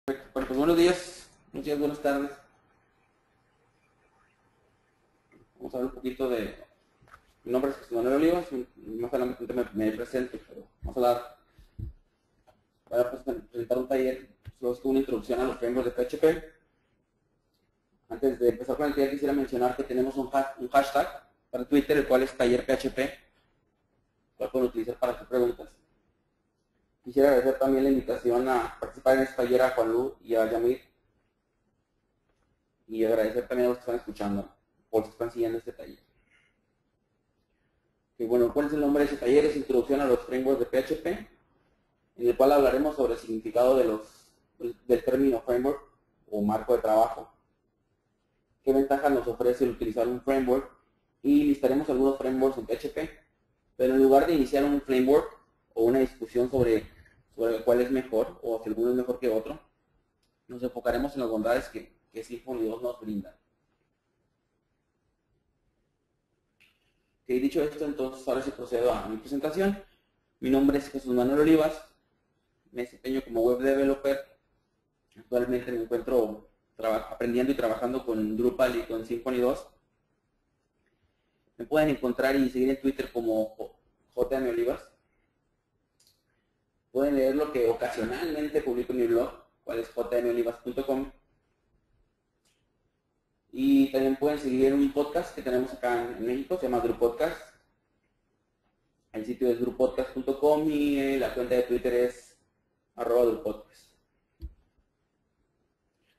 Bueno, pues buenos días, buenas tardes. Vamos a hablar un poquito de... Mi nombre es José Manuel Olivas, más adelante me presento, pero vamos a hablar, voy a presentar un taller sobre una introducción a los frameworks de PHP. Antes de empezar con el taller quisiera mencionar que tenemos un hashtag para Twitter, el cual es taller PHP, el cual pueden utilizar para hacer preguntas. Quisiera agradecer también la invitación a participar en este taller a Juan Lu y a Yamir, y agradecer también a los que están escuchando o los que están siguiendo este taller. Y bueno, ¿cuál es el nombre de ese taller? Es Introducción a los Frameworks de PHP, en el cual hablaremos sobre el significado del término framework o marco de trabajo, qué ventajas nos ofrece el utilizar un framework, y listaremos algunos frameworks en PHP. Pero en lugar de iniciar un framework o una discusión sobre cuál es mejor o si alguno es mejor que otro, nos enfocaremos en las bondades que Symfony 2 nos brinda. Dicho esto, entonces ahora sí procedo a mi presentación. Mi nombre es Jesús Manuel Olivas, me desempeño como web developer. Actualmente me encuentro aprendiendo y trabajando con Drupal y con Symfony 2. Me pueden encontrar y seguir en Twitter como JM Olivas. Pueden leer lo que ocasionalmente publico en mi blog, cual es jmolivas.com. Y también pueden seguir un podcast que tenemos acá en México, se llama Drupal Podcast. El sitio es drupalpodcast.com y la cuenta de Twitter es @drupalpodcast.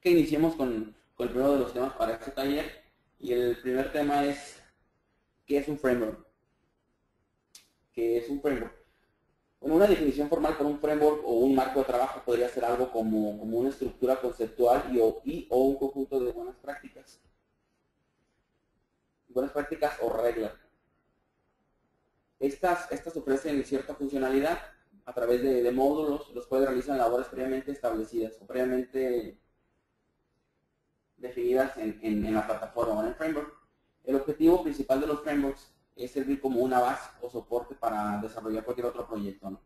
Que iniciemos con el primero de los temas para este taller. Y el primer tema es, ¿qué es un framework? ¿Qué es un framework? Bueno, una definición formal para un framework o un marco de trabajo podría ser algo como una estructura conceptual o un conjunto de buenas prácticas. Buenas prácticas o reglas. Estas ofrecen cierta funcionalidad a través de módulos, los cuales realizan labores previamente establecidas o previamente definidas en la plataforma o en el framework. El objetivo principal de los frameworks es servir como una base o soporte para desarrollar cualquier otro proyecto, ¿no?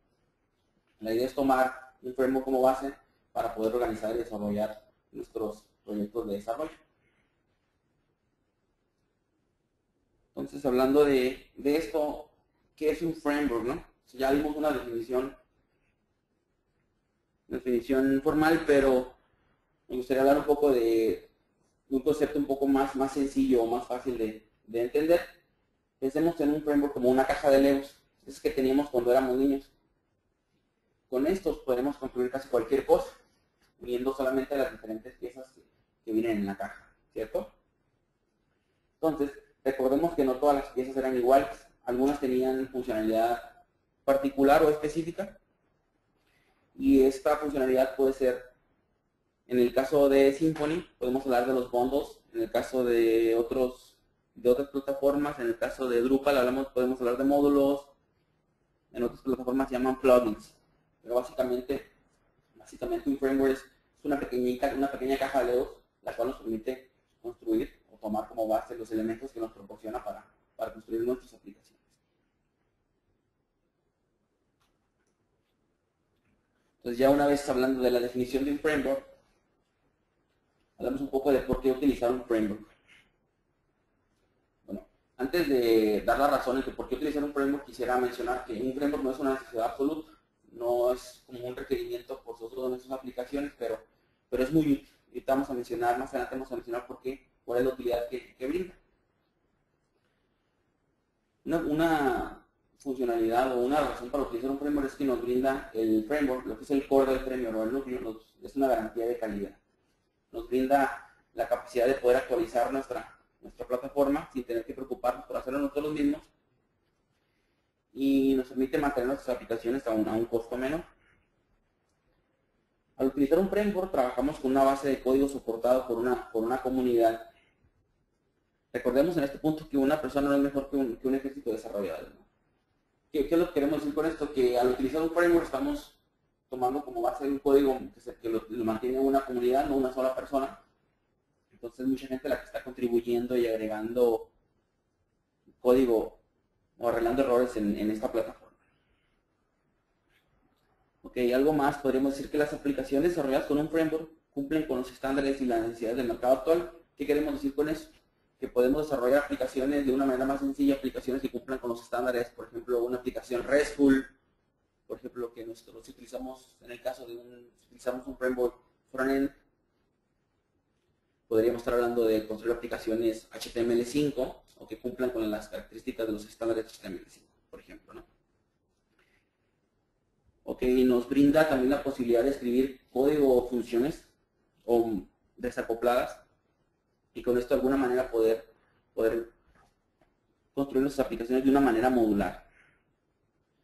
La idea es tomar un framework como base para poder organizar y desarrollar nuestros proyectos de desarrollo. Entonces, hablando de esto, ¿qué es un framework, no? Ya vimos una definición formal, pero me gustaría hablar un poco de un concepto un poco más sencillo o más fácil de entender. Pensemos en un framework como una caja de Legos, es que teníamos cuando éramos niños. Con estos podemos construir casi cualquier cosa, viendo solamente las diferentes piezas que vienen en la caja, ¿cierto? Entonces, recordemos que no todas las piezas eran iguales, algunas tenían funcionalidad particular o específica, y esta funcionalidad puede ser, en el caso de Symfony, podemos hablar de los bundles, en el caso de otras plataformas, en el caso de Drupal podemos hablar de módulos, en otras plataformas se llaman plugins, pero básicamente un framework es una pequeña caja de Legos, la cual nos permite construir o tomar como base los elementos que nos proporciona para construir nuestras aplicaciones. Entonces, ya una vez hablando de la definición de un framework, hablamos un poco de por qué utilizar un framework. Bueno, antes de dar las razones de por qué utilizar un framework, quisiera mencionar que un framework no es una necesidad absoluta, no es como un requerimiento forzoso de nuestras aplicaciones, pero es muy útil. Ahorita vamos a mencionar, más adelante vamos a mencionar cuál es la utilidad que brinda. Una funcionalidad o una razón para utilizar un framework es que nos brinda el framework, lo que es el core del framework o el núcleo, es una garantía de calidad. Nos brinda la capacidad de poder actualizar nuestra plataforma sin tener que preocuparnos por hacerlo nosotros mismos, y nos permite mantener nuestras aplicaciones a un costo menor. Al utilizar un framework trabajamos con una base de código soportado por una comunidad. Recordemos en este punto que una persona no es mejor que un ejército de desarrolladores, ¿no? ¿Qué es lo que queremos decir con esto? Que al utilizar un framework estamos tomando como base un código que lo mantiene una comunidad, no una sola persona. Entonces mucha gente la que está contribuyendo y agregando código o arreglando errores en esta plataforma. Ok, algo más, podríamos decir que las aplicaciones desarrolladas con un framework cumplen con los estándares y las necesidades del mercado actual. ¿Qué queremos decir con eso? Que podemos desarrollar aplicaciones de una manera más sencilla, aplicaciones que cumplan con los estándares, por ejemplo, una aplicación RESTful, por ejemplo, que nosotros utilizamos, en el caso de utilizamos un framework frontend, podríamos estar hablando de construir aplicaciones HTML5 o que cumplan con las características de los estándares HTML5, por ejemplo, ¿no? Ok, nos brinda también la posibilidad de escribir código o funciones o desacopladas y con esto de alguna manera poder construir nuestras aplicaciones de una manera modular.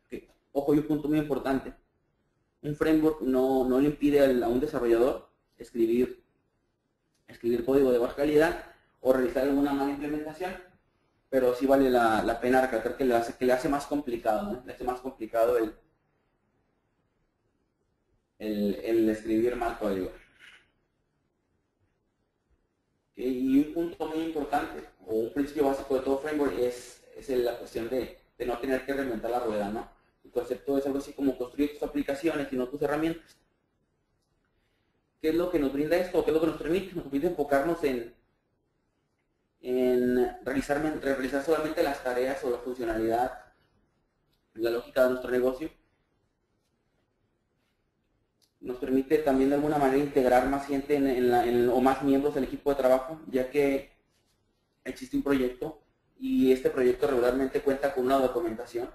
Okay. Ojo, y un punto muy importante. Un framework no le impide a un desarrollador escribir código de baja calidad o realizar alguna mala implementación, pero sí vale la pena recalcar que le hace más complicado, ¿no? Le hace más complicado el escribir mal código. Y un punto muy importante, o un principio básico de todo framework, es la cuestión de no tener que reinventar la rueda, ¿no? El concepto es algo así como construir tus aplicaciones y no tus herramientas. ¿Qué es lo que nos brinda esto? ¿Qué es lo que nos permite? Nos permite enfocarnos en realizar solamente las tareas o la funcionalidad, la lógica de nuestro negocio. Nos permite también de alguna manera integrar más gente o más miembros del equipo de trabajo, ya que existe un proyecto y este proyecto regularmente cuenta con una documentación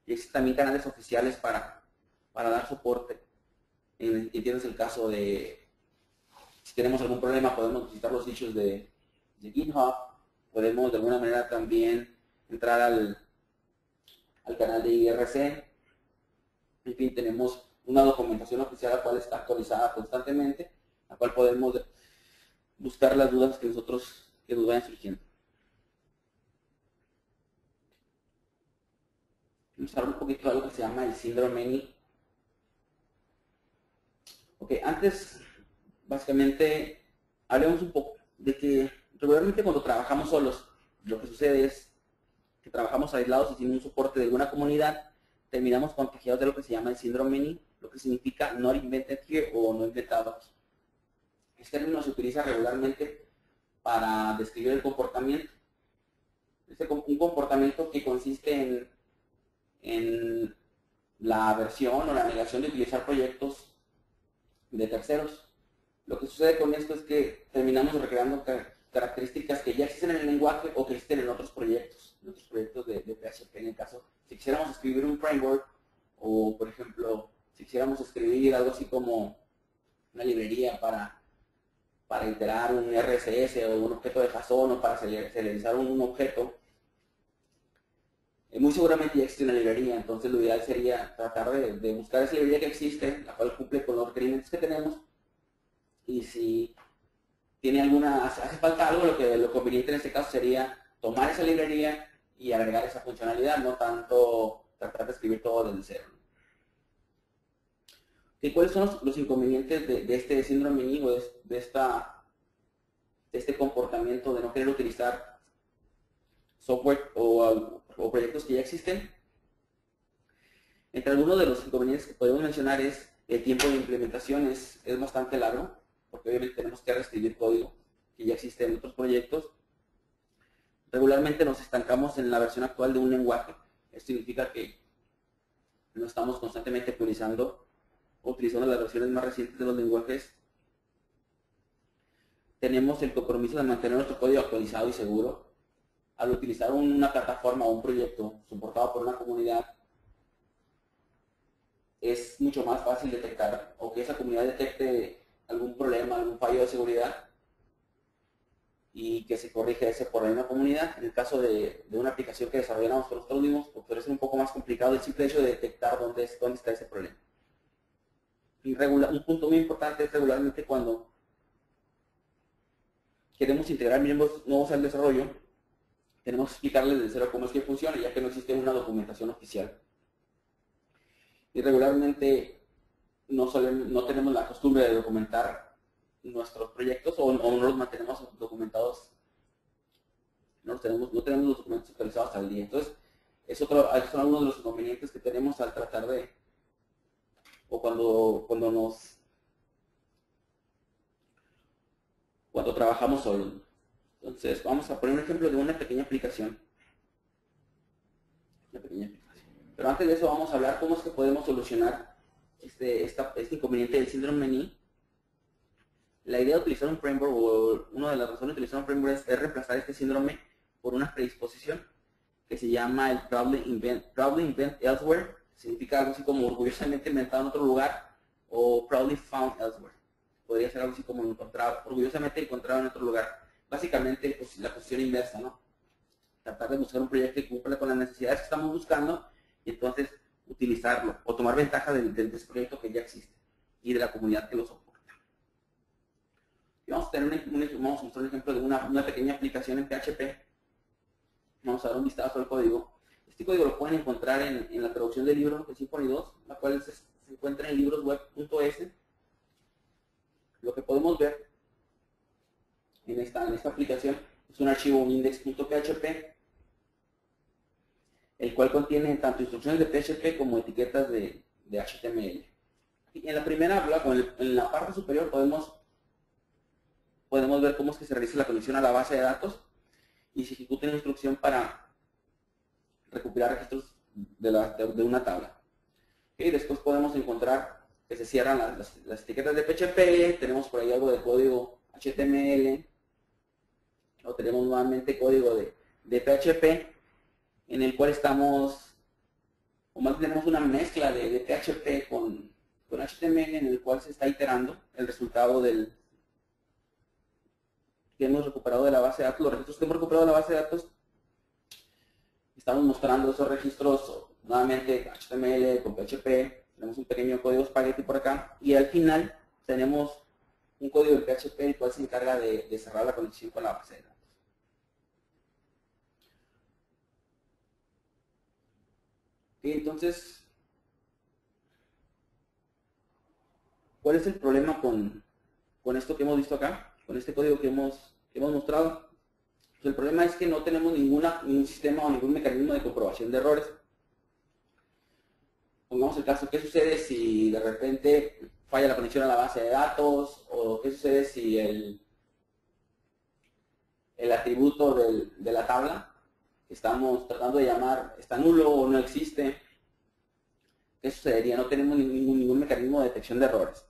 y existen también canales oficiales para dar soporte. Entiendes el caso de si tenemos algún problema podemos visitar los issues de GitHub, podemos de alguna manera también entrar al canal de IRC. En fin, tenemos una documentación oficial la cual está actualizada constantemente, la cual podemos buscar las dudas que nos vayan surgiendo. Vamos a hablar un poquito de algo que se llama el síndrome NI. Ok, antes, básicamente, hablemos un poco de que regularmente cuando trabajamos solos, lo que sucede es que trabajamos aislados y sin un soporte de alguna comunidad, terminamos contagiados de lo que se llama el síndrome NI, lo que significa not invented here o no inventado aquí. Este término se utiliza regularmente para describir el comportamiento. Un comportamiento que consiste en la aversión o la negación de utilizar proyectos de terceros. Lo que sucede con esto es que terminamos recreando características que ya existen en el lenguaje o que existen en otros proyectos de PHP. En el caso, si quisiéramos escribir un framework o, por ejemplo, si quisiéramos escribir algo así como una librería para iterar un RSS o un objeto de JSON o para serializar un objeto, muy seguramente ya existe una librería, entonces lo ideal sería tratar de buscar esa librería que existe, la cual cumple con los requerimientos que tenemos, y si hace falta algo, lo conveniente en este caso sería tomar esa librería y agregar esa funcionalidad, no tanto tratar de escribir todo desde cero. ¿Y cuáles son los inconvenientes de este síndrome NI o de este comportamiento de no querer utilizar software o proyectos que ya existen? Entre algunos de los inconvenientes que podemos mencionar es el tiempo de implementación es bastante largo, porque obviamente tenemos que reescribir código que ya existe en otros proyectos. Regularmente nos estancamos en la versión actual de un lenguaje. Esto significa que no estamos constantemente utilizando las versiones más recientes de los lenguajes. Tenemos el compromiso de mantener nuestro código actualizado y seguro. Al utilizar una plataforma o un proyecto soportado por una comunidad, es mucho más fácil detectar o que esa comunidad detecte algún problema, algún fallo de seguridad y que se corrige ese por la misma comunidad. En el caso de una aplicación que desarrollamos por nosotros mismos, pues puede ser un poco más complicado el simple hecho de detectar dónde está ese problema. Y un punto muy importante es regularmente cuando queremos integrar miembros nuevos al desarrollo, tenemos que explicarles desde cero cómo es que funciona, ya que no existe una documentación oficial. Y regularmente no tenemos la costumbre de documentar nuestros proyectos o no los mantenemos documentados, no tenemos los documentos actualizados al día. Entonces, son algunos de los inconvenientes que tenemos al tratar de o cuando trabajamos solos. Entonces, vamos a poner un ejemplo de una pequeña aplicación. Pero antes de eso vamos a hablar cómo es que podemos solucionar este inconveniente del síndrome NI. La idea de utilizar un framework, o una de las razones de utilizar un framework es reemplazar este síndrome por una predisposición que se llama el Proudly Invent Elsewhere. Significa algo así como orgullosamente inventado en otro lugar, o Proudly Found Elsewhere. Podría ser algo así como orgullosamente encontrado en otro lugar. Básicamente, pues, la posición inversa, ¿no? Tratar de buscar un proyecto que cumpla con las necesidades que estamos buscando y entonces utilizarlo o tomar ventaja de ese proyecto que ya existe y de la comunidad que lo soporta. Y vamos a mostrar un ejemplo de una pequeña aplicación en PHP. Vamos a dar un vistazo al código. Este código lo pueden encontrar en la traducción del libro de Symfony 2, la cual se encuentra en librosweb.es. Lo que podemos ver en esta aplicación es un archivo index.php, el cual contiene tanto instrucciones de PHP como etiquetas de HTML. Y en la primera, en la parte superior podemos ver cómo es que se realiza la conexión a la base de datos y se ejecuta una instrucción para recuperar registros de una tabla. Y después podemos encontrar que se cierran las etiquetas de PHP, tenemos por ahí algo de código HTML, o tenemos nuevamente código de PHP, en el cual estamos, o más tenemos una mezcla de PHP con HTML, en el cual se está iterando el resultado que hemos recuperado de la base de datos. Los registros que hemos recuperado de la base de datos, estamos mostrando esos registros nuevamente HTML con PHP. Tenemos un pequeño código spaghetti por acá y al final tenemos un código de PHP el cual se encarga de cerrar la conexión con la base de datos. Y entonces, ¿cuál es el problema con esto que hemos visto acá? Con este código que hemos mostrado. Pues el problema es que no tenemos ningún sistema o ningún mecanismo de comprobación de errores. Pongamos el caso, ¿qué sucede si de repente falla la conexión a la base de datos? ¿O qué sucede si el atributo de la tabla que estamos tratando de llamar está nulo o no existe? ¿Qué sucedería? No tenemos ningún mecanismo de detección de errores.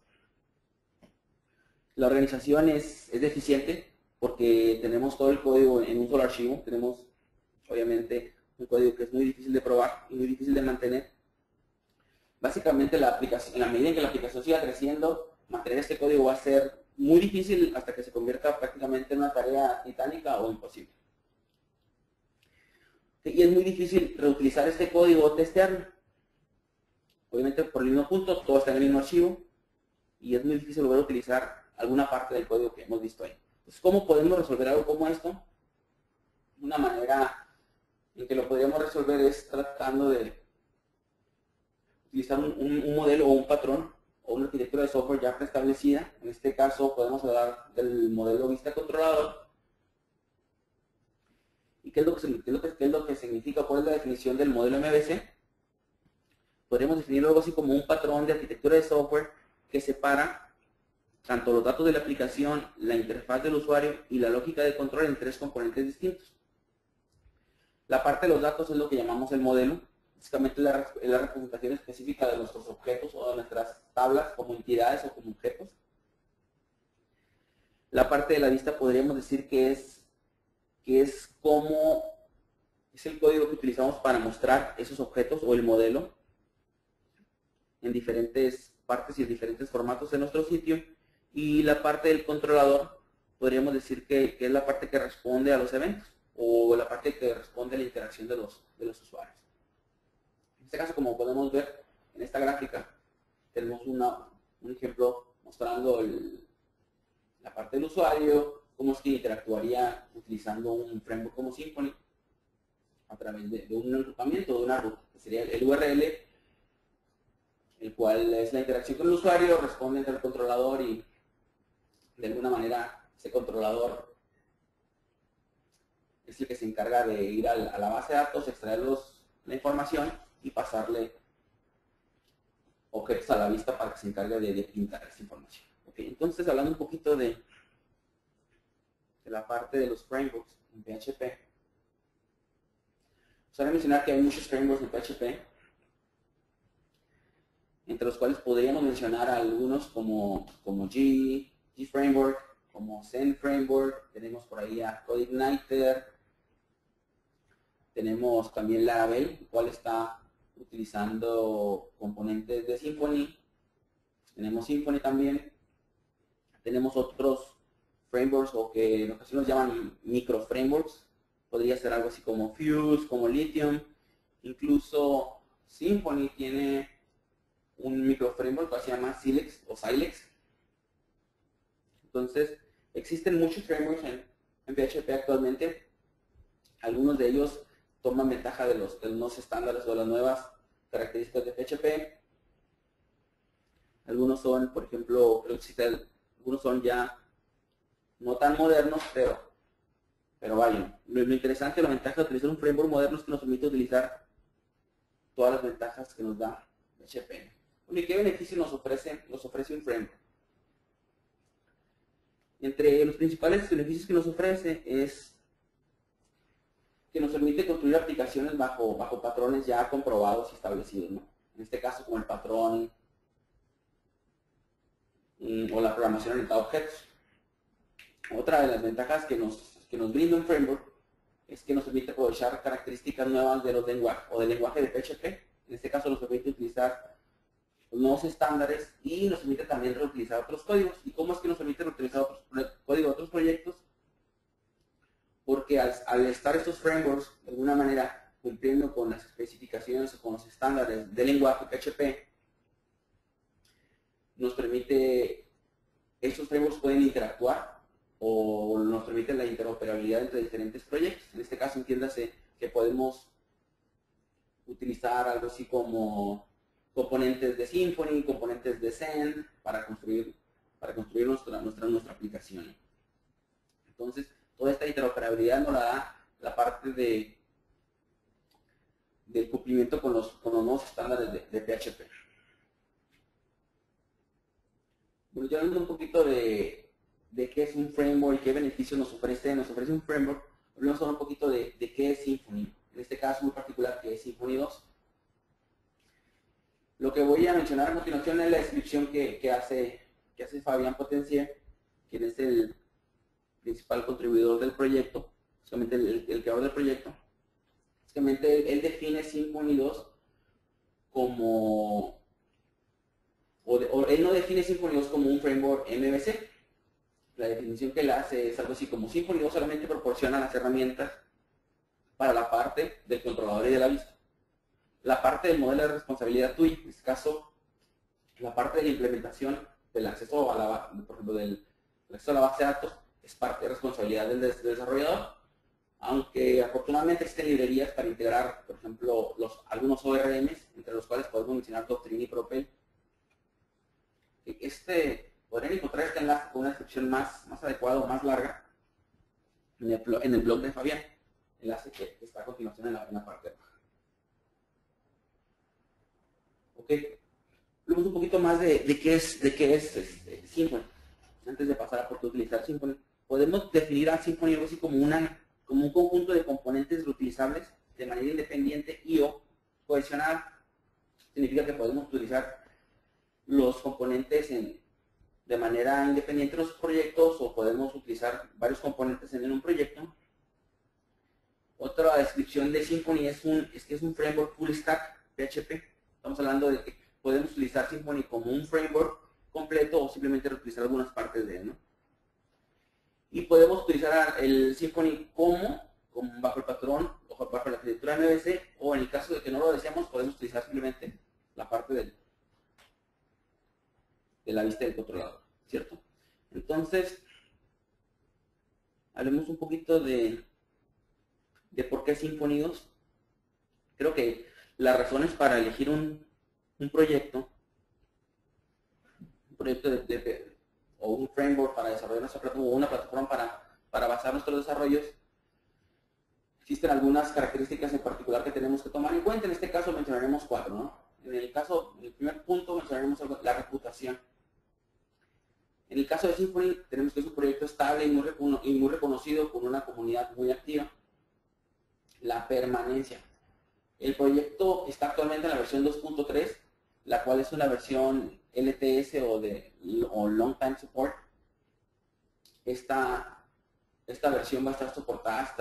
La organización es deficiente porque tenemos todo el código en un solo archivo. Tenemos, obviamente, un código que es muy difícil de probar y muy difícil de mantener. Básicamente, en la medida en que la aplicación siga creciendo, mantener este código va a ser muy difícil hasta que se convierta prácticamente en una tarea titánica o imposible. Y es muy difícil reutilizar este código o testearlo. Obviamente, por el mismo punto, todo está en el mismo archivo y es muy difícil volver a utilizar alguna parte del código que hemos visto ahí. Entonces, ¿cómo podemos resolver algo como esto? Una manera en que lo podríamos resolver es tratando de utilizar un modelo o un patrón o una arquitectura de software ya preestablecida. En este caso podemos hablar del modelo vista controlador. ¿Y qué es lo que significa? ¿Cuál es la definición del modelo MVC? Podríamos definirlo algo así como un patrón de arquitectura de software que separa tanto los datos de la aplicación, la interfaz del usuario y la lógica de control en tres componentes distintos. La parte de los datos es lo que llamamos el modelo. Básicamente es la representación específica de nuestros objetos o de nuestras tablas como entidades o como objetos. La parte de la vista podríamos decir que es el código que utilizamos para mostrar esos objetos o el modelo en diferentes partes y en diferentes formatos de nuestro sitio. Y la parte del controlador podríamos decir que es la parte que responde a los eventos o la parte que responde a la interacción de los usuarios. En este caso, como podemos ver en esta gráfica, tenemos un ejemplo mostrando la parte del usuario, cómo es que interactuaría utilizando un framework como Symfony a través de un agrupamiento, de una ruta, que sería el URL, el cual es la interacción con el usuario, responde entre el controlador y de alguna manera ese controlador es el que se encarga de ir a la base de datos, extraer la información y pasarle objetos a la vista para que se encargue de pintar esa información. Okay, entonces, hablando un poquito de la parte de los frameworks en PHP, voy a mencionar que hay muchos frameworks en PHP, entre los cuales podríamos mencionar algunos como G Framework, como Zen Framework, tenemos por ahí a CodeIgniter, tenemos también Laravel, el cual está utilizando componentes de Symfony, tenemos Symfony también, tenemos otros frameworks o que en ocasiones llaman micro frameworks, podría ser algo así como Fuse, como Lithium, incluso Symfony tiene un micro framework que se llama Silex o Silex. Entonces, existen muchos frameworks en PHP actualmente. Algunos de ellos toman ventaja de los nuevos estándares o de las nuevas características de PHP. Algunos son, por ejemplo, algunos son ya no tan modernos, pero vayan. Lo interesante, la ventaja de utilizar un framework moderno es que nos permite utilizar todas las ventajas que nos da PHP. ¿Y qué beneficio nos ofrece un framework? Entre los principales beneficios que nos ofrece es que nos permite construir aplicaciones bajo patrones ya comprobados y establecidos, ¿no? En este caso, como el patrón o la programación orientada a objetos. Otra de las ventajas que nos brinda un framework es que nos permite aprovechar características nuevas de los lenguajes o del lenguaje de PHP. En este caso, nos permite utilizar nuevos estándares y nos permite también reutilizar otros códigos. ¿Y cómo es que nos permite reutilizar otros códigos de otros proyectos? Porque al estar estos frameworks de alguna manera cumpliendo con las especificaciones o con los estándares del lenguaje PHP, nos permite, estos frameworks pueden interactuar o nos permiten la interoperabilidad entre diferentes proyectos. En este caso, entiéndase que podemos utilizar algo así como componentes de Symfony, componentes de Zen para construir nuestra aplicación. Entonces, toda esta interoperabilidad nos la da la parte del cumplimiento con los nuevos estándares de PHP. Bueno, ya hablando un poquito de qué es un framework y qué beneficios nos ofrece un framework, hablamos ahora un poquito de qué es Symfony. En este caso muy particular, que es Symfony 2. Lo que voy a mencionar a continuación es la descripción que hace Fabián Potencier, quien es el principal contribuidor del proyecto, básicamente el creador del proyecto. Básicamente él define Symfony 2 como, él no define Symfony 2 como un framework MVC. La definición que él hace es algo así como Symfony 2 solamente proporciona las herramientas para la parte del controlador y de la vista. La parte del modelo de responsabilidad tuya, en este caso, la parte de la implementación del acceso a por ejemplo, del acceso a la base de datos es parte de responsabilidad del desarrollador, aunque afortunadamente existen librerías para integrar, por ejemplo, algunos ORMs, entre los cuales podemos mencionar Doctrine y Propel. Podrían encontrar este enlace con una descripción más adecuada o más larga en el blog de Fabián, enlace que está a continuación en la parte de abajo. Ok, hablemos un poquito más de qué es Symfony. Antes de pasar a por qué utilizar Symfony, podemos definir a Symfony algo así como un conjunto de componentes reutilizables de manera independiente y o cohesionada. Significa que podemos utilizar los componentes de manera independiente en los proyectos o podemos utilizar varios componentes en un proyecto. Otra descripción de Symfony es que es un framework full stack PHP. Estamos hablando de que podemos utilizar Symfony como un framework completo o simplemente reutilizar algunas partes de él, ¿no? Y podemos utilizar el Symfony como bajo el patrón o bajo la arquitectura MVC, o en el caso de que no lo deseamos, podemos utilizar simplemente la parte de la vista del controlador, ¿cierto? Entonces, hablemos un poquito de por qué Symfony 2. Creo que las razones para elegir un proyecto o un framework para desarrollar nuestra plataforma o una plataforma para basar nuestros desarrollos, existen algunas características en particular que tenemos que tomar en cuenta. En este caso mencionaremos 4, ¿no? En el primer punto versión. En el caso de Symfony, tenemos que es un proyecto estable y muy reconocido por una comunidad muy activa. La permanencia. El proyecto está actualmente en la versión 2.3, la cual es una versión LTS o Long Time Support. Esta versión va a estar soportada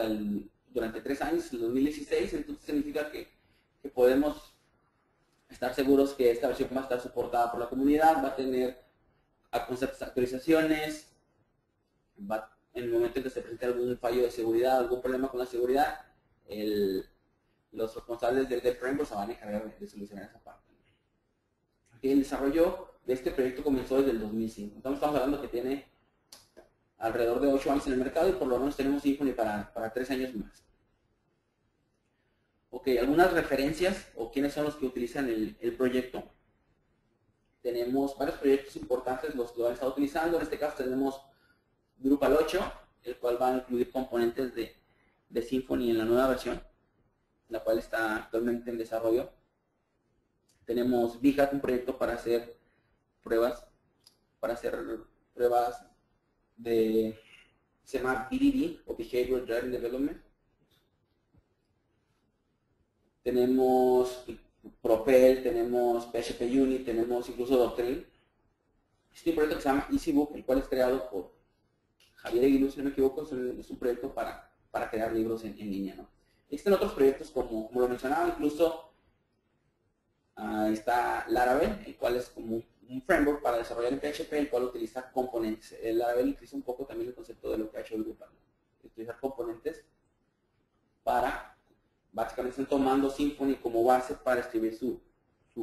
durante 3 años, el 2016, entonces significa que podemos estar seguros que esta versión va a estar soportada por la comunidad, va a tener conceptos de actualizaciones, en el momento en que se presente algún fallo de seguridad, algún problema con la seguridad, los responsables del framework se van a encargar de solucionar esa parte. El desarrollo de este proyecto comenzó desde el 2005. Estamos hablando que tiene alrededor de 8 años en el mercado y por lo menos tenemos Symfony para 3 años más. Ok, algunas referencias o quiénes son los que utilizan el proyecto. Tenemos varios proyectos importantes los que lo han estado utilizando. En este caso tenemos Drupal 8, el cual va a incluir componentes de Symfony en la nueva versión, la cual está actualmente en desarrollo. Tenemos VHAT, un proyecto para hacer pruebas se llama BDD o Behavior Driven Development. Tenemos Propel, tenemos PHP Unit, tenemos incluso Doctrine. Este es un proyecto que se llama EasyBook, el cual es creado por Javier Aguiluz, si no me equivoco, es un proyecto para crear libros en línea, ¿no? Existen otros proyectos como lo mencionaba, incluso está Laravel, el cual es como un framework para desarrollar en PHP, el cual utiliza componentes. El Laravel utiliza un poco también el concepto de lo que ha hecho Drupal, ¿no? Utilizar componentes para, básicamente están tomando Symfony como base para escribir su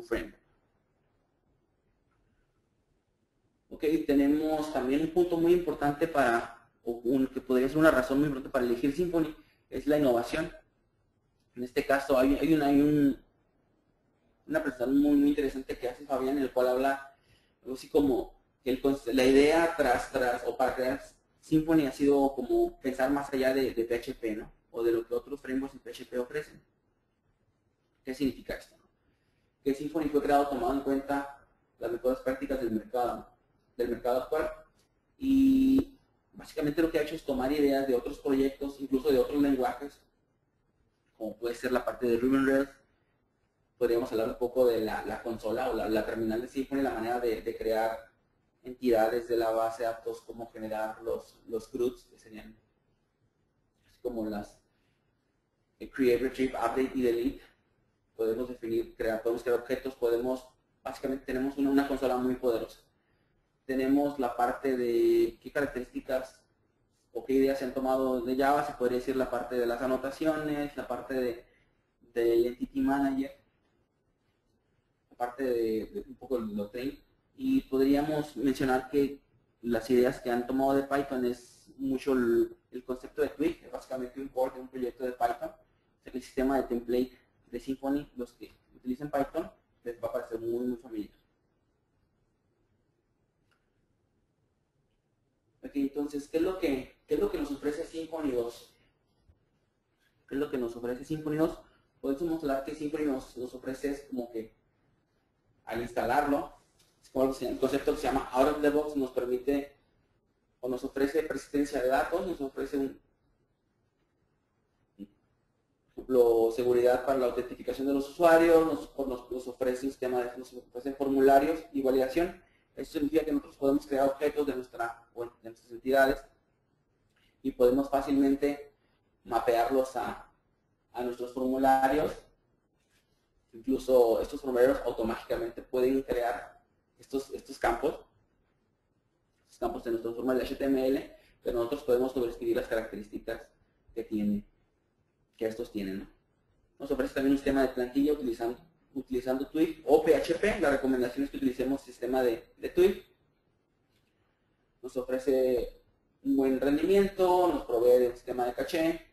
framework. Ok, tenemos también un punto muy importante que podría ser una razón muy importante para elegir Symfony, es la innovación. En este caso hay una presentación muy interesante que hace Fabián, en el cual habla algo así como que la idea o para crear Symfony ha sido como pensar más allá de PHP, ¿no? O de lo que otros frameworks en PHP ofrecen. ¿Qué significa esto? Que Symfony fue creado tomando en cuenta las mejores prácticas del mercado actual, y básicamente lo que ha hecho es tomar ideas de otros proyectos, incluso de otros lenguajes, como puede ser la parte de Ruby on Rails. Podríamos hablar un poco de la consola o la terminal de Symfony, la manera de crear entidades de la base de datos, cómo generar los CRUDs, que serían así como las Create, Retrieve, Update y Delete. Podemos crear objetos, básicamente tenemos una consola muy poderosa. Tenemos la parte de qué características o qué ideas se han tomado de Java, se podría decir la parte de las anotaciones, la parte del Entity Manager, la parte de un poco el Doctrine, y podríamos mencionar que las ideas que han tomado de Python es mucho el concepto de Twig, que es básicamente un port de un proyecto de Python. O sea que el sistema de template de Symfony, los que utilicen Python, les va a parecer muy familiar. Okay, entonces, ¿qué es lo que nos ofrece Symfony 2? ¿Qué es lo que nos ofrece Symfony 2? Podemos hablar que Symfony nos ofrece es como que al instalarlo, es como el concepto que se llama out of the box, nos permite o nos ofrece persistencia de datos, nos ofrece seguridad para la autentificación de los usuarios, nos ofrece un sistema nos ofrece formularios y validación. Eso significa que nosotros podemos crear objetos de nuestras entidades y podemos fácilmente mapearlos a nuestros formularios. Incluso estos formularios automáticamente pueden crear estos campos de nuestros formularios de HTML, pero nosotros podemos sobreescribir las características que estos tienen, ¿no? Nos ofrece también un sistema de plantilla utilizando Twig o PHP. La recomendación es que utilicemos el sistema de Twig. Nos ofrece un buen rendimiento, nos provee de un sistema de caché,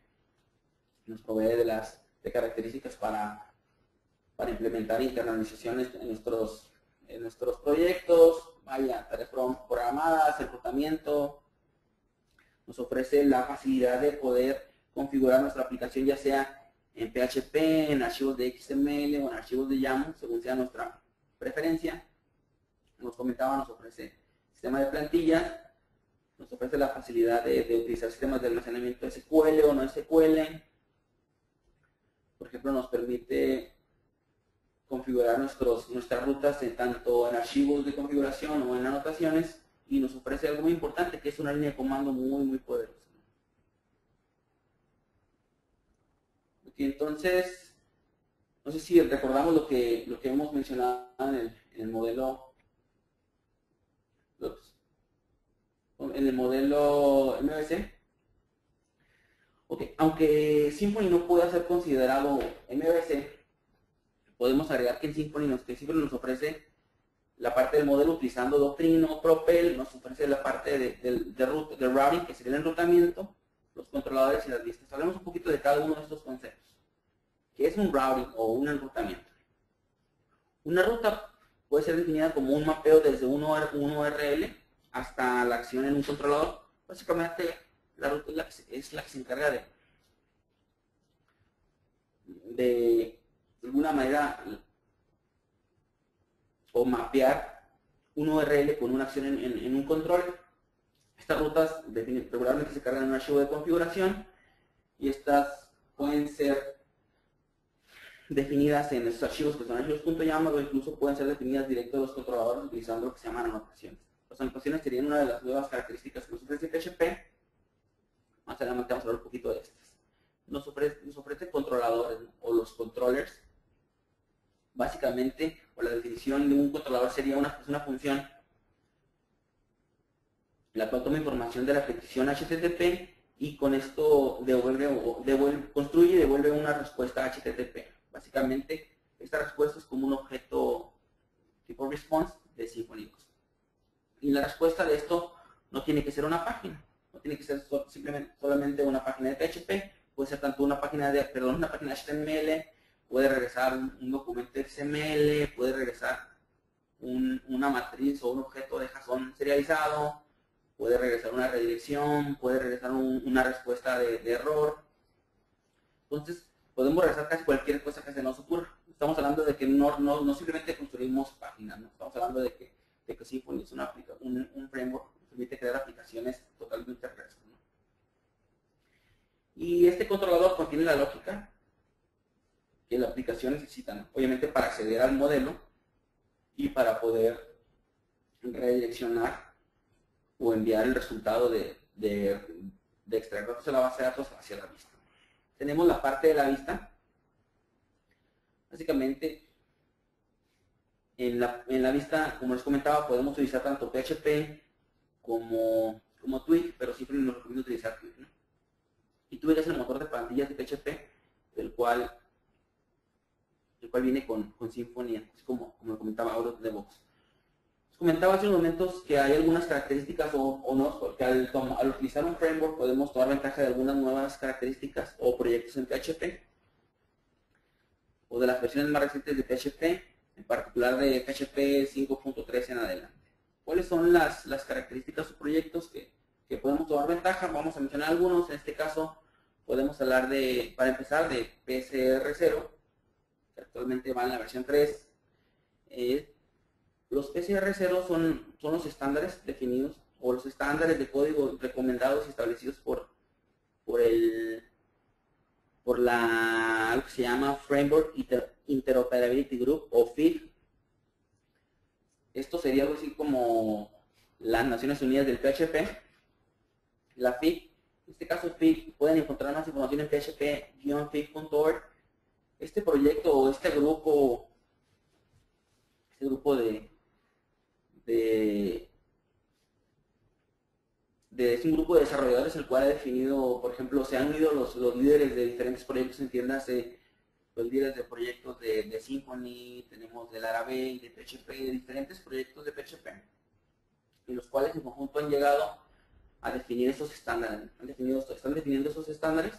nos provee de características para implementar internalizaciones en nuestros proyectos, tareas programadas, reclutamiento. Nos ofrece la facilidad de poder configurar nuestra aplicación ya sea en PHP, en archivos de XML o en archivos de YAML, según sea nuestra preferencia. nos comentaba, nos ofrece sistema de plantillas, nos ofrece la facilidad de utilizar sistemas de almacenamiento SQL o no SQL. Por ejemplo, nos permite configurar nuestras rutas tanto en archivos de configuración o en anotaciones, y nos ofrece algo muy importante, que es una línea de comando muy poderosa. Okay, entonces, no sé si recordamos lo que hemos mencionado en el modelo MVC. Okay, aunque Symfony no pueda ser considerado MVC, podemos agregar que en Symfony nos ofrece la parte del modelo utilizando Doctrino, Propel, nos ofrece la parte de routing, que sería el enrutamiento, los controladores y las listas. Hablemos un poquito de cada uno de estos conceptos. ¿Qué es un routing o un enrutamiento? Una ruta puede ser definida como un mapeo desde un URL hasta la acción en un controlador. Básicamente, la ruta es la que se encarga de alguna manera o mapear un URL con una acción en un control. Estas rutas regularmente se cargan en un archivo de configuración, y estas pueden ser definidas en estos archivos que son archivos.yaml, o incluso pueden ser definidas directo de los controladores utilizando lo que se llaman anotaciones. Las anotaciones serían una de las nuevas características que nos ofrece PHP. Más adelante vamos a hablar un poquito de estas. Nos ofrece controladores, ¿no? O los controllers. Básicamente, o la definición de un controlador sería una función la cual toma información de la petición HTTP y con esto construye y devuelve una respuesta HTTP. Básicamente, esta respuesta es como un objeto tipo response de Symfony 2. Y la respuesta de esto no tiene que ser una página, no tiene que ser solamente una página de PHP, puede ser tanto una página HTML, puede regresar un documento XML, puede regresar una matriz o un objeto de JSON serializado, puede regresar una redirección, puede regresar una respuesta de error. Entonces, podemos regresar casi cualquier cosa que se nos ocurra. Estamos hablando de que no simplemente construimos páginas, ¿no? Estamos hablando de que Symfony es un framework que permite crear aplicaciones totalmente REST, ¿no? Y este controlador contiene la lógica que la aplicación necesita, ¿no? Obviamente para acceder al modelo y para poder redireccionar o enviar el resultado de extraer datos de la base de datos hacia la vista. Tenemos la parte de la vista. Básicamente, en la vista, como les comentaba, podemos utilizar tanto PHP como Twig, pero siempre nos recomiendo utilizar Twig, ¿no? Y Twig es el motor de plantillas de PHP, el cual viene con Symfony, así como lo comentaba out of the box. Les comentaba hace unos momentos que hay algunas características o no, porque al utilizar un framework podemos tomar ventaja de algunas nuevas características o proyectos en PHP, o de las versiones más recientes de PHP, en particular de PHP 5.3 en adelante. ¿Cuáles son las características o proyectos que podemos tomar ventaja? Vamos a mencionar algunos. En este caso podemos hablar para empezar, de PCR0, que actualmente va en la versión 3. Los PCR0 son los estándares definidos, o los estándares de código recomendados y establecidos por algo que se llama Framework Interoperability Group, o FIG. Esto sería algo así como las Naciones Unidas del PHP. La FIG, en este caso FIG, pueden encontrar más información en php-fig.org. Este proyecto o este grupo es un grupo de desarrolladores el cual ha definido, por ejemplo, se han unido los líderes de diferentes proyectos, entiéndase, los líderes de proyectos de Symfony, tenemos de Laravel, de PHP, de diferentes proyectos de PHP, en los cuales en conjunto han llegado a definir esos estándares. Están definiendo esos estándares,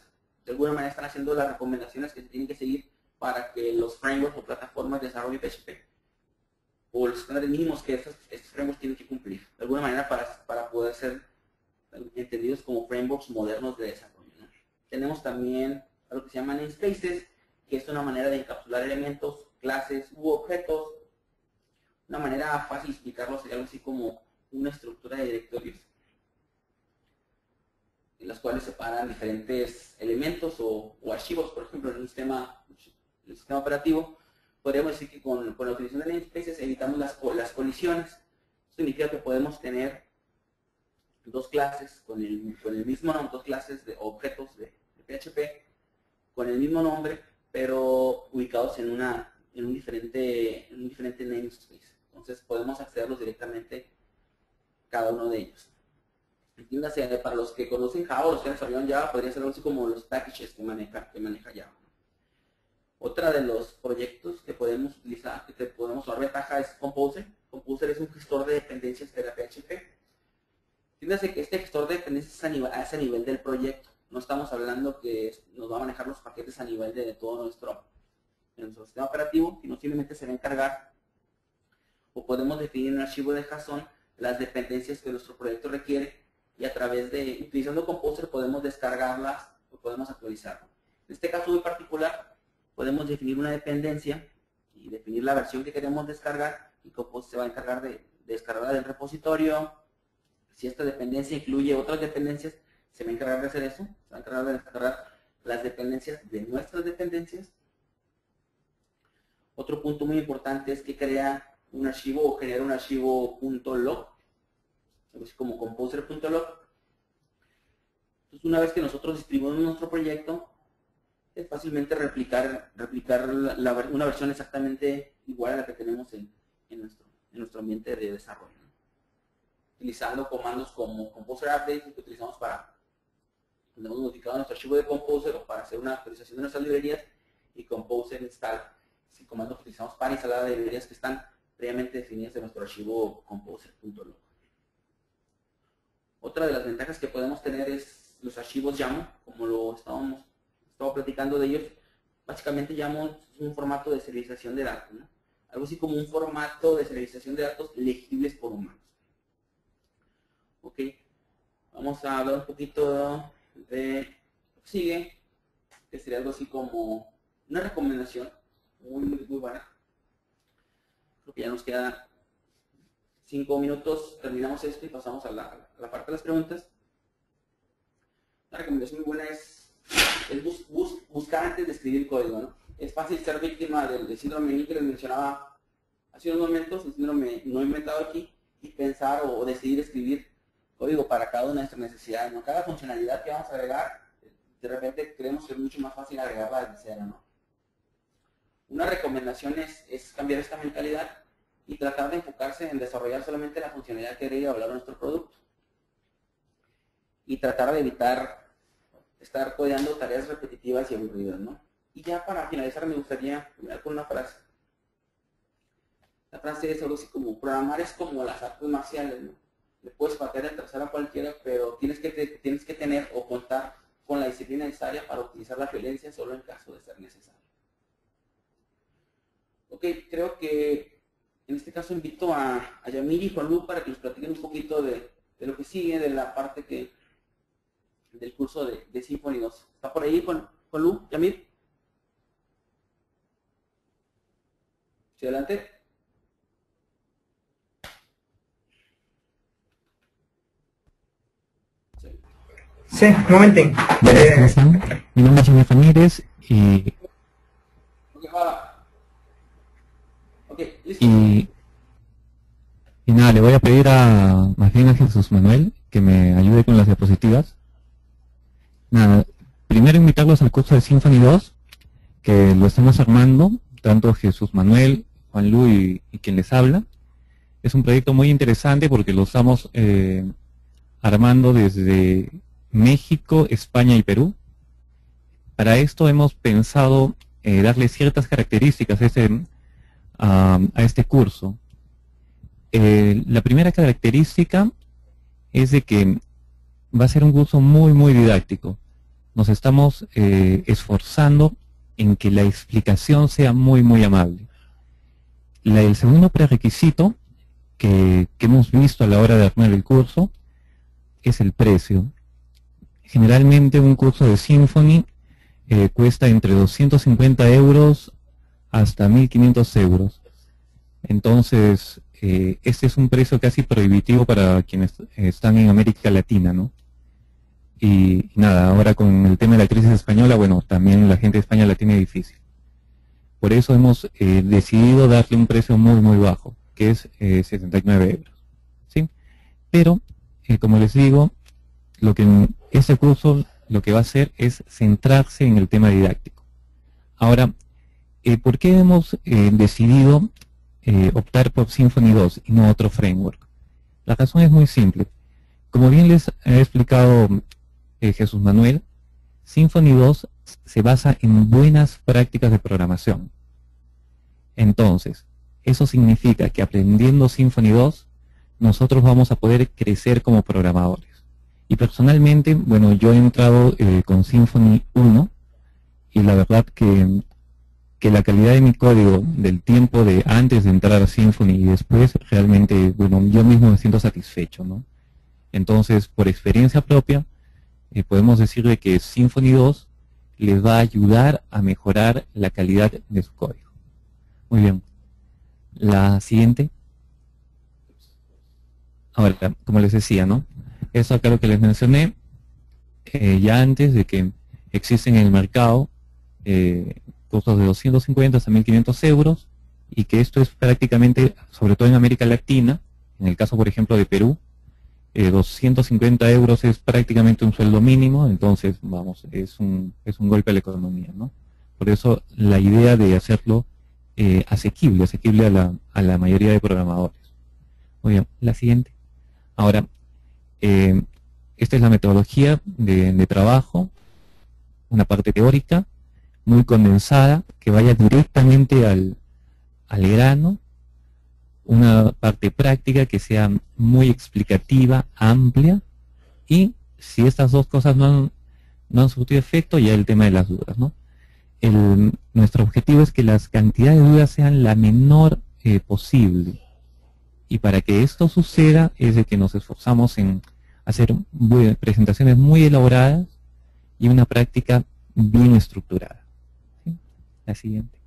de alguna manera están haciendo las recomendaciones que se tienen que seguir para que los frameworks o plataformas de desarrollo PHP, o los estándares mínimos que estos frameworks tienen que cumplir, de alguna manera para poder ser entendidos como frameworks modernos de desarrollo, ¿no? Tenemos también algo que se llama namespaces, que es una manera de encapsular elementos, clases u objetos, Una manera fácil de explicarlo sería algo así como una estructura de directorios en las cuales separan diferentes elementos o archivos. Por ejemplo, en el sistema operativo, podríamos decir que con la utilización de namespaces evitamos las colisiones. Esto significa que podemos tener dos clases con el mismo nombre, dos clases de objetos de PHP con el mismo nombre, pero ubicados en un diferente namespace. Entonces podemos accederlos directamente cada uno de ellos. Entiéndase, para los que conocen Java o los que han desarrollado Java, podría ser algo así como los packages que maneja Java. Otra de los proyectos que podemos utilizar, que te podemos dar ventaja, es Composer. Composer es un gestor de dependencias de la PHP. Entiéndase que este gestor de dependencias es a nivel del proyecto. No estamos hablando que nos va a manejar los paquetes a nivel de todo nuestro sistema operativo, sino simplemente se va a encargar, o podemos definir en un archivo de JSON las dependencias que nuestro proyecto requiere, y a través de, utilizando Composer, podemos descargarlas o podemos actualizarlas. En este caso muy particular, podemos definir una dependencia y definir la versión que queremos descargar, y Composer se va a encargar de descargarla del repositorio. Si esta dependencia incluye otras dependencias, se va a encargar de hacer eso, se va a encargar de descargar las dependencias de nuestras dependencias. Otro punto muy importante es que crea un archivo o genera un archivo .log, algo así como composer.log. Entonces, una vez que nosotros distribuimos nuestro proyecto, es fácilmente replicar una versión exactamente igual a la que tenemos en nuestro ambiente de desarrollo, ¿no? Utilizando comandos como Composer Update, que utilizamos para cuando hemos modificado nuestro archivo de Composer o para hacer una actualización de nuestras librerías, y Composer Install, el comando que utilizamos para instalar librerías que están previamente definidas en nuestro archivo composer.log. Otra de las ventajas que podemos tener es los archivos YAML, como lo estaba platicando de ellos. Básicamente YAML es un formato de serialización de datos, ¿no? Algo así como un formato de serialización de datos legibles por humanos. Ok, vamos a hablar un poquito de lo que sigue, que sería algo así como una recomendación muy buena. Creo que ya nos quedan 5 minutos, terminamos esto y pasamos a la parte de las preguntas. Una recomendación muy buena es buscar antes de escribir código, ¿no? Es fácil ser víctima del síndrome que les mencionaba hace unos momentos, el síndrome no inventado aquí, y pensar o decidir escribir código para cada una de nuestras necesidades, ¿no? Cada funcionalidad que vamos a agregar, de repente creemos que es mucho más fácil agregarla desde cero, ¿no? Una recomendación es cambiar esta mentalidad y tratar de enfocarse en desarrollar solamente la funcionalidad que agrega valor a nuestro producto. Y tratar de evitar estar codeando tareas repetitivas y aburridas, ¿no? Y ya para finalizar me gustaría terminar con una frase. La frase es algo así como: programar es como las artes marciales, ¿no? Le puedes patear el trasero a cualquiera, pero tienes que tener o contar con la disciplina necesaria para utilizar la violencia solo en caso de ser necesario. Ok, creo que en este caso invito a Yamir y Juan Lu para que nos platiquen un poquito de lo que sigue, de la parte del curso de Symfony 2. ¿Está por ahí Juan Lu, Yamir? Sí, adelante. Sí, un momento. ¿Cómo están? Mi nombre es Javier Ramírez y nada, le voy a pedir más bien a Jesús Manuel que me ayude con las diapositivas. Nada, primero invitarlos al curso de Symfony 2, que lo estamos armando, tanto Jesús Manuel, Juan Lu y quien les habla. Es un proyecto muy interesante porque lo estamos armando desde México, España y Perú. Para esto hemos pensado darle ciertas características a este curso. La primera característica es de que va a ser un curso muy didáctico. Nos estamos esforzando en que la explicación sea muy amable. El segundo prerequisito que hemos visto a la hora de armar el curso es el precio. Generalmente un curso de Symfony cuesta entre 250 euros hasta 1500 euros. Entonces, este es un precio casi prohibitivo para quienes están en América Latina, ¿no? Y nada, ahora con el tema de la crisis española, bueno, también la gente de España la tiene difícil. Por eso hemos decidido darle un precio muy, muy bajo, que es 79 euros. ¿Sí? Pero, como les digo, este curso lo que va a hacer es centrarse en el tema didáctico. Ahora, ¿por qué hemos decidido optar por Symfony 2 y no otro framework? La razón es muy simple. Como bien les ha explicado Jesús Manuel, Symfony 2 se basa en buenas prácticas de programación. Entonces, eso significa que aprendiendo Symfony 2, nosotros vamos a poder crecer como programadores. Y personalmente, bueno, yo he entrado con Symfony 1 y la verdad que la calidad de mi código del tiempo de antes de entrar a Symfony y después, realmente, bueno, yo mismo me siento satisfecho, ¿no? Entonces, por experiencia propia, podemos decirle que Symfony 2 les va a ayudar a mejorar la calidad de su código. Muy bien. La siguiente. Ahora, como les decía, ¿no? Eso acá lo que les mencioné, ya antes de que existen en el mercado costos de 250 hasta 1.500 euros, y que esto es prácticamente, sobre todo en América Latina, en el caso por ejemplo de Perú, 250 euros es prácticamente un sueldo mínimo, entonces vamos, es un golpe a la economía, ¿no? Por eso la idea de hacerlo asequible a la mayoría de programadores. Muy bien, la siguiente. Ahora, esta es la metodología de trabajo, una parte teórica, muy condensada, que vaya directamente al grano, una parte práctica que sea muy explicativa, amplia, y si estas dos cosas no han surtido efecto, ya el tema de las dudas, ¿no? Nuestro objetivo es que las cantidades de dudas sean la menor posible, y para que esto suceda es de que nos esforzamos en hacer presentaciones muy elaboradas y una práctica bien estructurada. ¿Sí? La siguiente.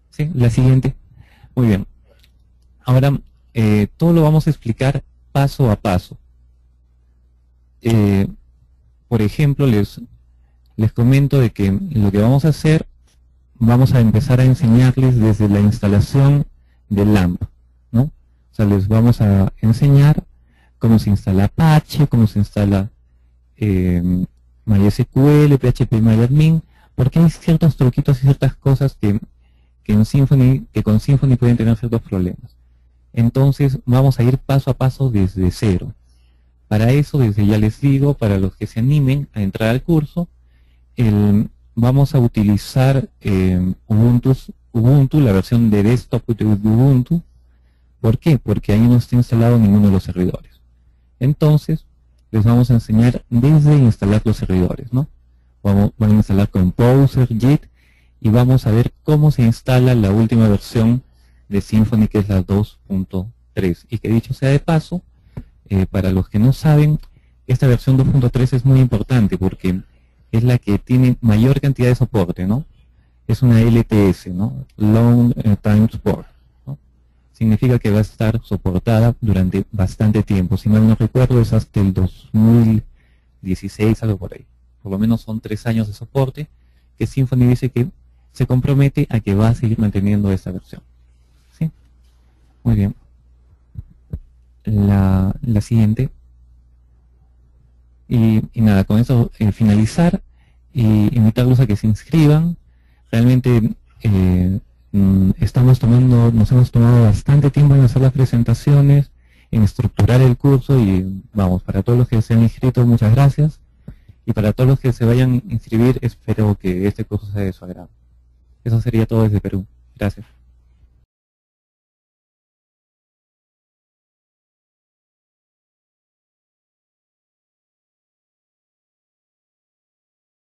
¿Sí? La siguiente. Muy bien. Ahora, todo lo vamos a explicar paso a paso. Por ejemplo, les comento de que lo que vamos a hacer, vamos a empezar a enseñarles desde la instalación del LAMP, ¿no? O sea, les vamos a enseñar cómo se instala Apache, cómo se instala MySQL, PHPMyAdmin, porque hay ciertos truquitos y ciertas cosas que con Symfony pueden tener ciertos problemas. Entonces vamos a ir paso a paso desde cero. Para eso, desde ya les digo, para los que se animen a entrar al curso, vamos a utilizar Ubuntu, la versión de desktop de Ubuntu. ¿Por qué? Porque ahí no está instalado ninguno de los servidores. Entonces, les vamos a enseñar desde instalar los servidores, ¿no? Van a instalar Composer, Git, y vamos a ver cómo se instala la última versión de Symfony, que es la 2.3. Y que dicho sea de paso, para los que no saben, esta versión 2.3 es muy importante porque es la que tiene mayor cantidad de soporte, ¿no? Es una LTS, ¿no? Long Time Support, ¿no? Significa que va a estar soportada durante bastante tiempo. Si mal no recuerdo, es hasta el 2016, algo por ahí. Por lo menos son 3 años de soporte, que Symfony dice que se compromete a que va a seguir manteniendo esta versión. ¿Sí? Muy bien. La siguiente. Y nada, con eso finalizar y invitarlos a que se inscriban. Realmente nos hemos tomado bastante tiempo en hacer las presentaciones, en estructurar el curso, y vamos, para todos los que se han inscrito, muchas gracias. Y para todos los que se vayan a inscribir, espero que este curso sea de su agrado. Eso sería todo desde Perú. Gracias.